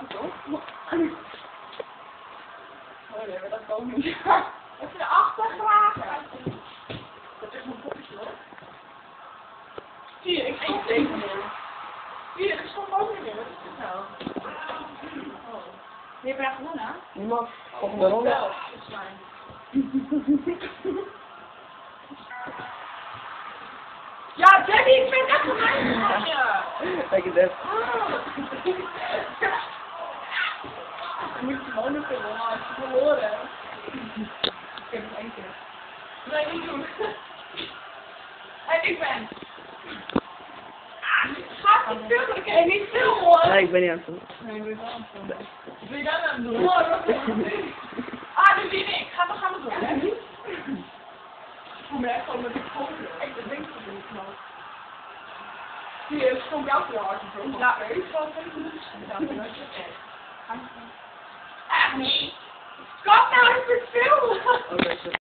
toch? Oh nee, maar dat kan ook niet. Even de achtergraven. Dat is mijn poppetje hoor. Hier, ik ga het tekenen. Hier, ik stond ook niet meer. Wat is dit nou? Oh. Wie heb jij gewonnen? Niemand. Volgende ronde. Dat is fijn. Ja, Danny, ik ben echt een meisje. Kijk eens even. Dan moet je gewoon nog kunnen, maar als je verloren. Ik heb het 1 keer. Nee, niet doen. En ik ben. Gaat niet filmen, ik kan niet filmen hoor. Nee, ik ben niet aan het doen. Nee, ik ben wel aan het filmen. Wat ben je dan aan het doen? Oh, dat is ah, nu win ik. Ga maar door, hè? Ik voel me echt gewoon met die kopen. Ik denk dat het niet klopt. Hier is gewoon jouw verhaal. Ja, ik zal het even doen. Echt niet. Kap nou eens met filmen. Oké,